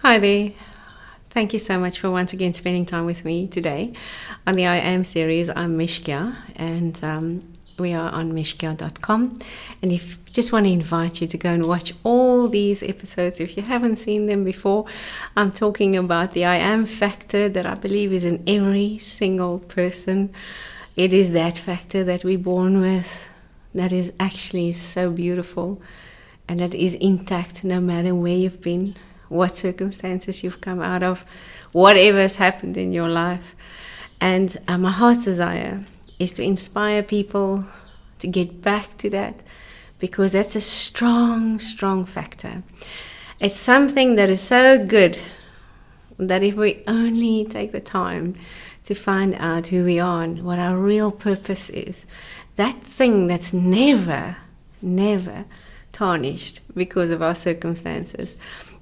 Hi there. Thank you so much for once again spending time with me today on the I Am series. I'm Mishka, and we are on mishka.com. And if just want to invite you to go and watch all these episodes if you haven't seen them before. I'm talking about the I Am factor that I believe is in every single person. It is that factor that we're born with that is actually so beautiful and that is intact no matter where you've been, what circumstances you've come out of, whatever has happened in your life. And my heart's desire is to inspire people to get back to that, because that's a strong, strong factor. It's something that is so good that if we only take the time to find out who we are and what our real purpose is, that thing that's never, never tarnished because of our circumstances,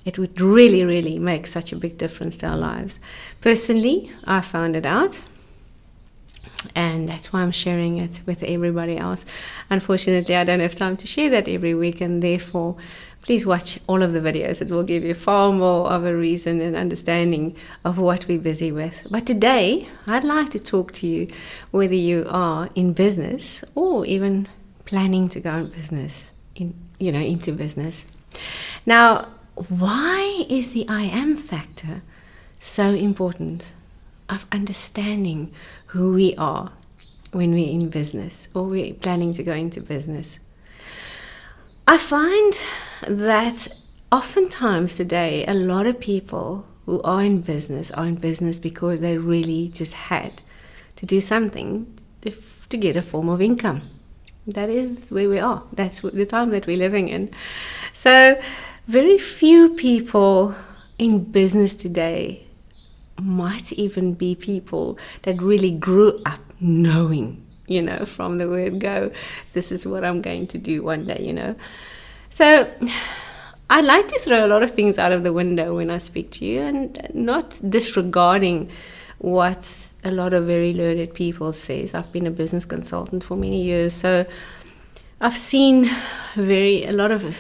it would really, really make such a big difference to our lives. Personally, I found it out, and that's why I'm sharing it with everybody else. Unfortunately, I don't have time to share that every week, and therefore, please watch all of the videos. It will give you far more of a reason and understanding of what we're busy with. But today, I'd like to talk to you whether you are in business or even planning to go in business, into business. Now, why is the I Am factor so important of understanding who we are when we're in business or we're planning to go into business? I find that oftentimes today a lot of people who are in business because they really just had to do something to get a form of income. That is where we are. That's the time that we're living in. So very few people in business today might even be people that really grew up knowing, from the word go, this is what I'm going to do one day, So I like to throw a lot of things out of the window when I speak to you, and not disregarding what a lot of very learned people says. I've been a business consultant for many years, so I've seen a lot of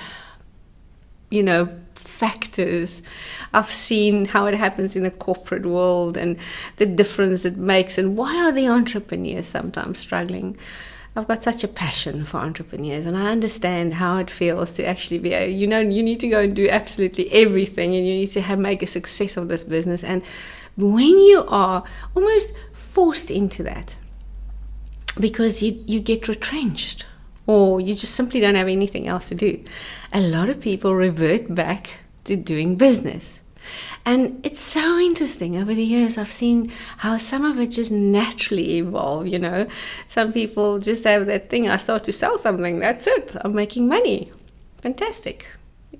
factors. I've seen how it happens in the corporate world and the difference it makes, and why are the entrepreneurs sometimes struggling. I've got such a passion for entrepreneurs, and I understand how it feels to actually be you need to go and do absolutely everything, and you need to make a success of this business. And when you are almost forced into that because you get retrenched, or you just simply don't have anything else to do, a lot of people revert back to doing business. And it's so interesting. Over the years, I've seen how some of it just naturally evolve, Some people just have that thing, I start to sell something, that's it, I'm making money. Fantastic.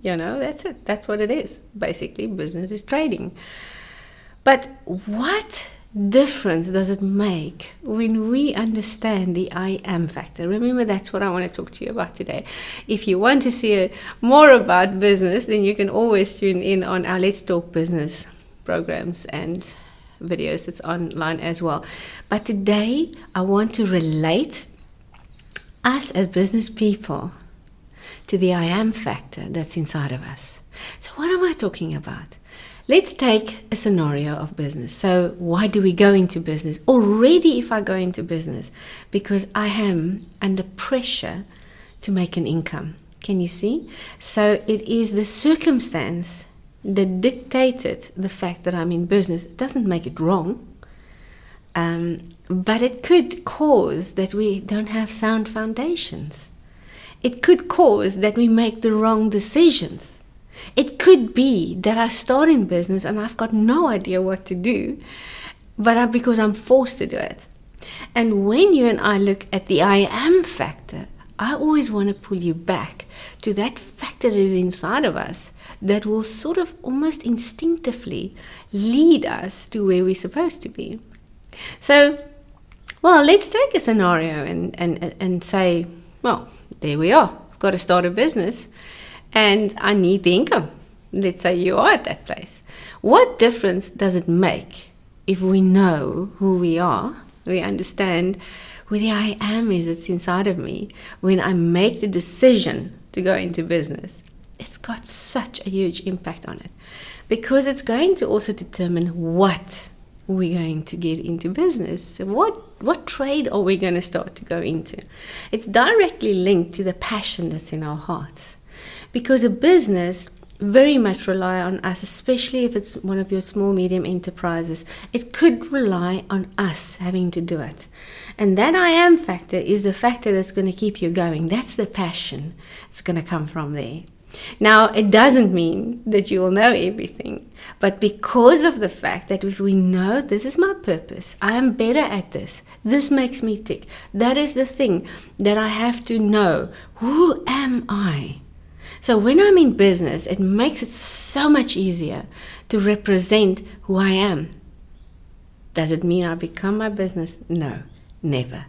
That's it. That's what it is. Basically, business is trading. But what difference does it make when we understand the I Am factor? Remember, that's what I want to talk to you about today. If you want to see more about business, then you can always tune in on our Let's Talk Business programs and videos that's online as well. But today, I want to relate us as business people to the I Am factor that's inside of us. So what am I talking about? Let's take a scenario of business. So why do we go into business? Already, if I go into business, because I am under pressure to make an income. Can you see? So it is the circumstance that dictated the fact that I'm in business. It doesn't make it wrong, but it could cause that we don't have sound foundations. It could cause that we make the wrong decisions. It could be that I start in business and I've got no idea what to do, but because I'm forced to do it. And when you and I look at the I Am factor, I always want to pull you back to that factor that is inside of us that will sort of almost instinctively lead us to where we're supposed to be. So, let's take a scenario and say, there we are. I've got to start a business. And I need the income. Let's say you are at that place. What difference does it make if we know who we are, we understand who the I Am is that's inside of me, when I make the decision to go into business? it's got such a huge impact on it, because it's going to also determine what we're going to get into business. So what trade are we going to start to go into? It's directly linked to the passion that's in our hearts, because a business very much rely on us, especially if it's one of your small, medium enterprises. It could rely on us having to do it. And that I am factor is the factor that's going to keep you going. That's the passion. It's going to come from there. Now, it doesn't mean that you will know everything, but because of the fact that if we know this is my purpose, I am better at this makes me tick, that is the thing that I have to know. Who am I? So when I'm in business, it makes it so much easier to represent who I am. Does it mean I become my business? No, never.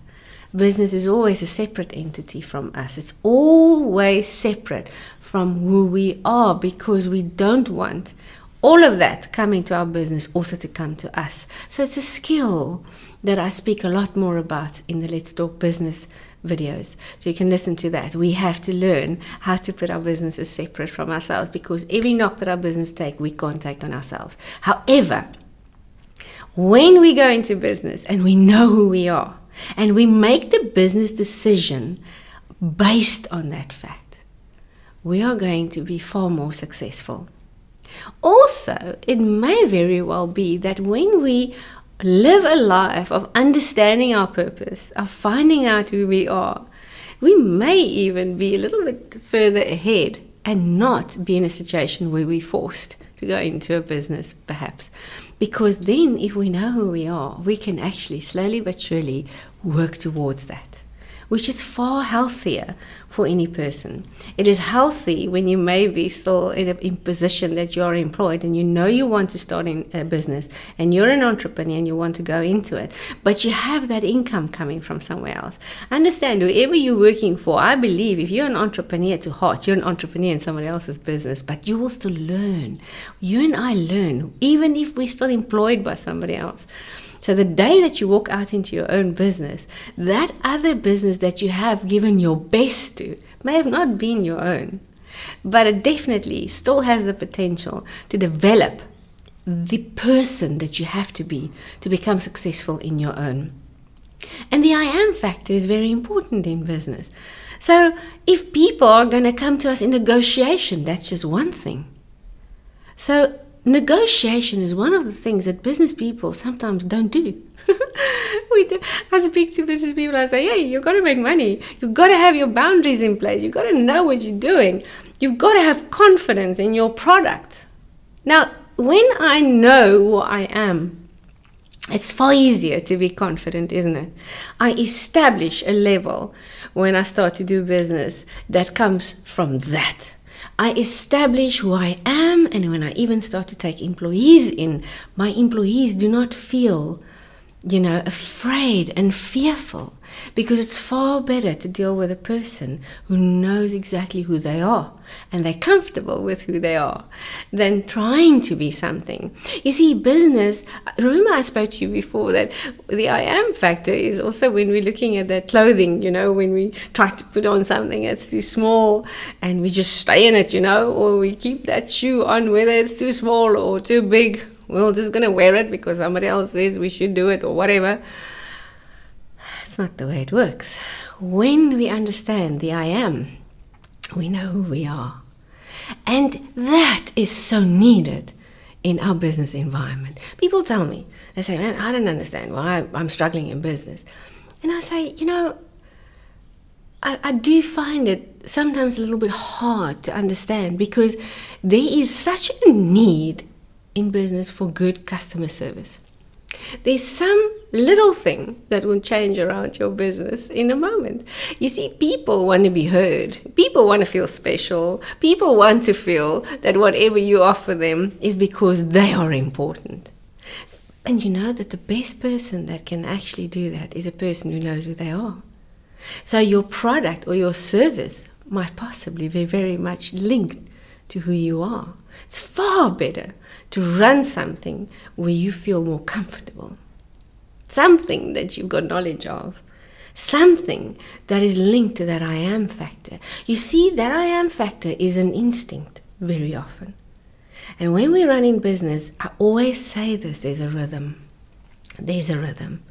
Business is always a separate entity from us. It's always separate from who we are, because we don't want all of that coming to our business also to come to us. So it's a skill that I speak a lot more about in the Let's Talk Business videos. So you can listen to that. We have to learn how to put our businesses separate from ourselves, because every knock that our business take, we can't take on ourselves. However, when we go into business and we know who we are, and we make the business decision based on that fact, we are going to be far more successful. Also, it may very well be that when we live a life of understanding our purpose, of finding out who we are, we may even be a little bit further ahead and not be in a situation where we're forced to go into a business, perhaps. Because then, if we know who we are, we can actually slowly but surely work towards that, which is far healthier for any person. It is healthy when you may be still in a position that you're employed and you know you want to start in a business and you're an entrepreneur and you want to go into it, but you have that income coming from somewhere else. Understand, whoever you're working for, I believe if you're an entrepreneur to heart, you're an entrepreneur in somebody else's business, but you will still learn. You and I learn, even if we're still employed by somebody else. So the day that you walk out into your own business, that other business that you have given your best to may have not been your own, but it definitely still has the potential to develop the person that you have to be to become successful in your own. And the I am factor is very important in business. So if people are going to come to us in negotiation, that's just one thing. So negotiation is one of the things that business people sometimes don't do. I speak to business people, I say, hey, you've got to make money. You've got to have your boundaries in place. You've got to know what you're doing. You've got to have confidence in your product. Now, when I know who I am, it's far easier to be confident, isn't it? I establish a level when I start to do business that comes from that. I establish who I am, and when I even start to take employees in, my employees do not feel, afraid and fearful, because it's far better to deal with a person who knows exactly who they are and they're comfortable with who they are than trying to be something. You see, business, remember I spoke to you before that the I am factor is also when we're looking at that clothing, when we try to put on something that's too small and we just stay in it, or we keep that shoe on whether it's too small or too big. We're just going to wear it because somebody else says we should do it or whatever. It's not the way it works. When we understand the I am, we know who we are. And that is so needed in our business environment. People tell me, they say, man, I don't understand why I'm struggling in business. And I say, I do find it sometimes a little bit hard to understand, because there is such a need in business for good customer service. There's some little thing that will change around your business in a moment. You see, people want to be heard. People want to feel special. People want to feel that whatever you offer them is because they are important. And you know that the best person that can actually do that is a person who knows who they are. So your product or your service might possibly be very much linked to who you are. It's far better to run something where you feel more comfortable, something that you've got knowledge of, something that is linked to that I am factor. You see, that I am factor is an instinct very often. And when we run in business, I always say this, there's a rhythm. There's a rhythm.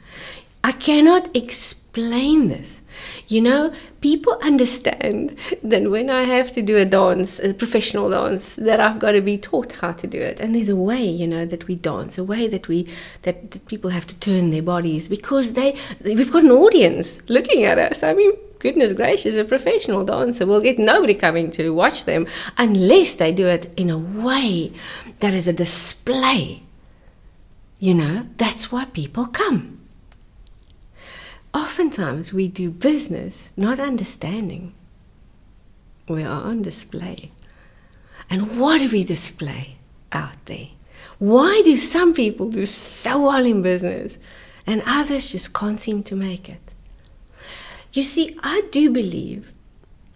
I cannot explain this. You know, people understand that when I have to do a dance, a professional dance, that I've got to be taught how to do it. And there's a way, you know, that we dance, a way that that people have to turn their bodies, because we've got an audience looking at us. I mean, goodness gracious, a professional dancer will get nobody coming to watch them unless they do it in a way that is a display. You know, that's why people come. Oftentimes we do business not understanding. We are on display. And what do we display out there? Why do some people do so well in business and others just can't seem to make it? You see, I do believe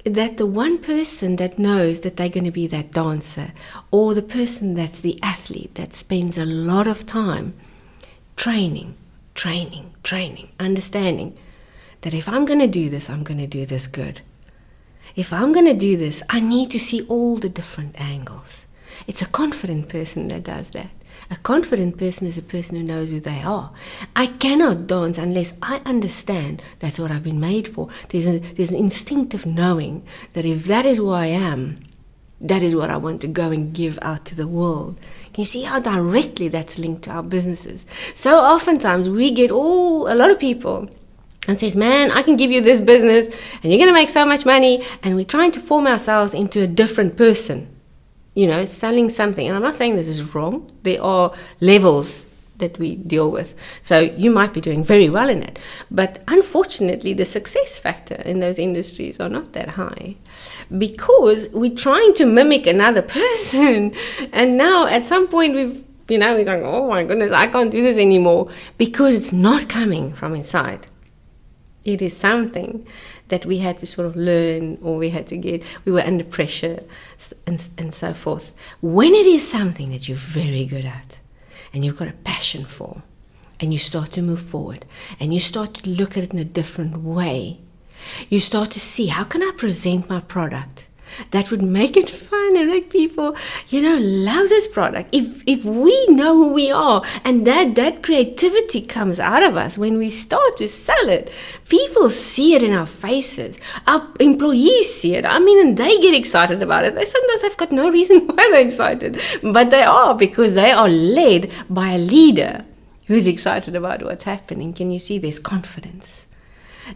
that the one person that knows that they're going to be that dancer, or the person that's the athlete that spends a lot of time training, understanding that if I'm going to do this, I'm going to do this good. If I'm going to do this, I need to see all the different angles. It's a confident person that does that. A confident person is a person who knows who they are. I cannot dance unless I understand that's what I've been made for. There's an instinctive knowing that if that is who I am, that is what I want to go and give out to the world. Can you see how directly that's linked to our businesses? So oftentimes we get a lot of people and says, man, I can give you this business and you're going to make so much money. And we're trying to form ourselves into a different person, you know, selling something. And I'm not saying this is wrong. There are levels that we deal with. So you might be doing very well in it. But unfortunately, the success factor in those industries are not that high because we're trying to mimic another person. And now at some point we're going, oh my goodness, I can't do this anymore, because it's not coming from inside. It is something that we had to sort of learn, or we were under pressure and so forth. When it is something that you're very good at and you've got a passion for, and you start to move forward and you start to look at it in a different way, you start to see, how can I present my product that would make it fun and make people, love this product? If we know who we are and that creativity comes out of us when we start to sell it, people see it in our faces. Our employees see it. I mean, and they get excited about it. They sometimes have got no reason why they're excited, but they are, because they are led by a leader who's excited about what's happening. Can you see there's confidence?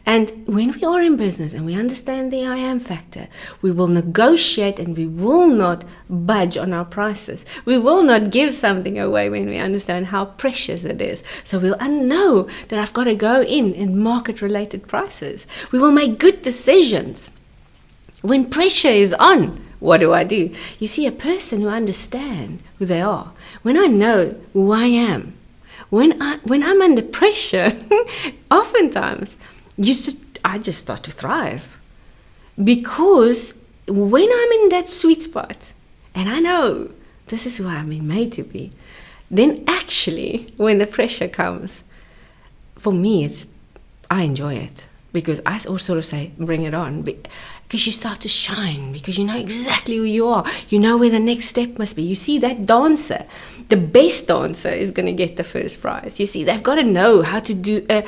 And when we are in business and we understand the I am factor, we will negotiate and we will not budge on our prices. We will not give something away when we understand how precious it is. So we'll know that I've got to go in market-related prices. We will make good decisions. When pressure is on, what do? You see, a person who understands who they are, when I know who I am, when I'm under pressure, oftentimes, I just start to thrive, because when I'm in that sweet spot and I know this is who I've been made to be, then actually when the pressure comes, for me I enjoy it, because I sort of say, bring it on, because you start to shine, because you know exactly who you are. You know where the next step must be. You see, that dancer, the best dancer is going to get the first prize. You see, they've got to know how to do a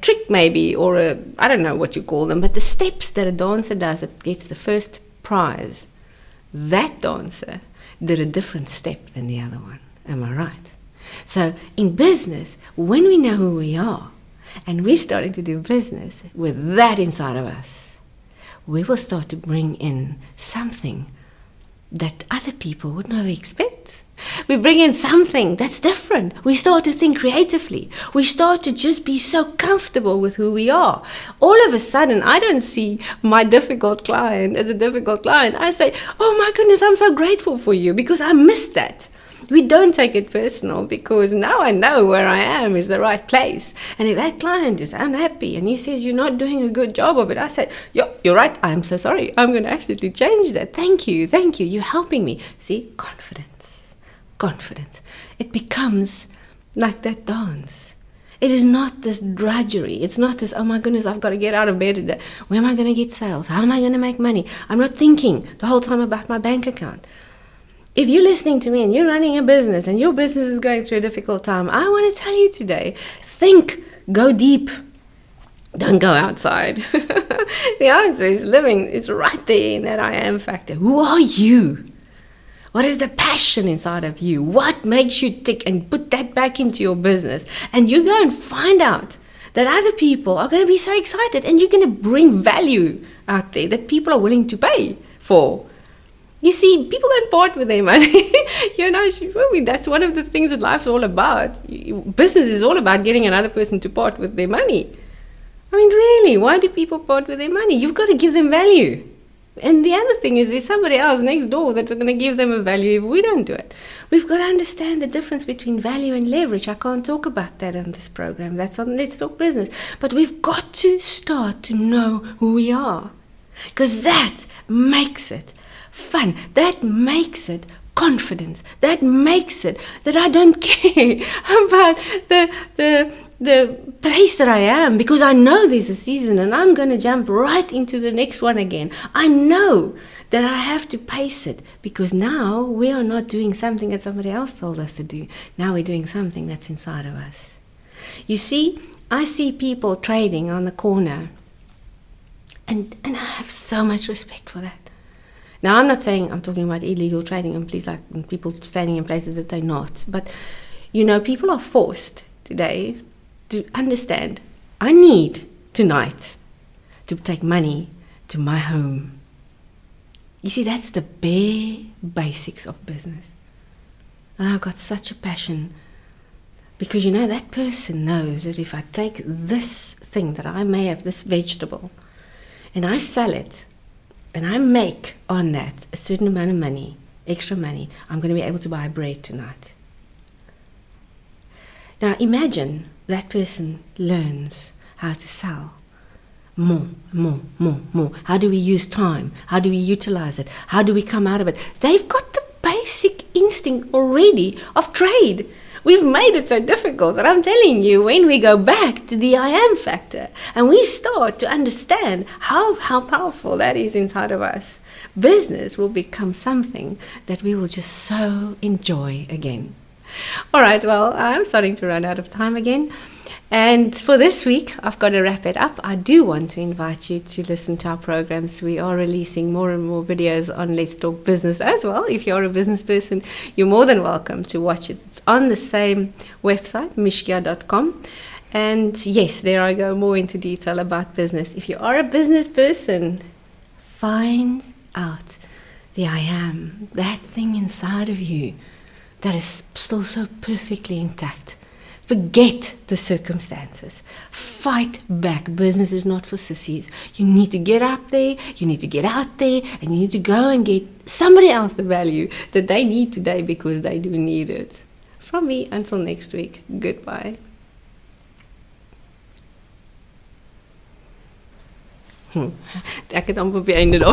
trick maybe, or I don't know what you call them, but the steps that a dancer does that gets the first prize, that dancer did a different step than the other one. Am I right? So in business, when we know who we are, and we're starting to do business with that inside of us, we will start to bring in something that other people would never expect. We bring in something that's different. We start to think creatively. We start to just be so comfortable with who we are. All of a sudden, I don't see my difficult client as a difficult client. I say, oh my goodness, I'm so grateful for you, because I missed that. We don't take it personal, because now I know where I am is the right place. And if that client is unhappy and he says you're not doing a good job of it, I say, you're right, I'm so sorry. I'm going to actually change that. Thank you. You're helping me. See, confidence. It becomes like that dance. It is not this drudgery. It's not this, oh my goodness, I've got to get out of bed today. Where am I going to get sales? How am I going to make money? I'm not thinking the whole time about my bank account. If you're listening to me and you're running a business and your business is going through a difficult time, I want to tell you today, think, go deep. Don't go outside. The answer is living. It's right there in that I am factor. Who are you? What is the passion inside of you? What makes you tick? And put that back into your business. And you go and find out that other people are going to be so excited, and you're going to bring value out there that people are willing to pay for. You see, people don't part with their money. That's one of the things that life's all about. Business is all about getting another person to part with their money. I mean, really, why do people part with their money? You've got to give them value. And the other thing is, there's somebody else next door that's going to give them a value if we don't do it. We've got to understand the difference between value and leverage. I can't talk about that on this program. That's on Let's Talk Business. But we've got to start to know who we are, because that makes it fun. That makes it confidence. That makes it that I don't care about the place that I am, because I know there's a season and I'm going to jump right into the next one again. I know that I have to pace it, because now we are not doing something that somebody else told us to do. Now we're doing something that's inside of us. You see, I see people trading on the corner, and I have so much respect for that. Now, I'm not saying I'm talking about illegal trading and people standing in places that they're not. But, people are forced today to understand, I need tonight to take money to my home. You see, that's the bare basics of business. And I've got such a passion, because that person knows that if I take this thing that I may have, this vegetable, and I sell it, and I make on that a certain amount of money, extra money, I'm going to be able to buy bread tonight. Now imagine that person learns how to sell more. How do we use time? How do we utilize it? How do we come out of it? They've got the basic instinct already of trade. We've made it so difficult that I'm telling you, when we go back to the I am factor and we start to understand how powerful that is inside of us, business will become something that we will just so enjoy again. All right, well, I'm starting to run out of time again. And for this week, I've got to wrap it up. I do want to invite you to listen to our programs. We are releasing more and more videos on Let's Talk Business as well. If you're a business person, you're more than welcome to watch it. It's on the same website, mishkia.com. And yes, there I go more into detail about business. If you are a business person, find out the I am, that thing inside of you that is still so perfectly intact. Forget the circumstances. Fight back. Business is not for sissies. You need to get up there, you need to get out there, and you need to go and get somebody else the value that they need today, because they do need it. From me, until next week, goodbye. Ek het amper op die einde daar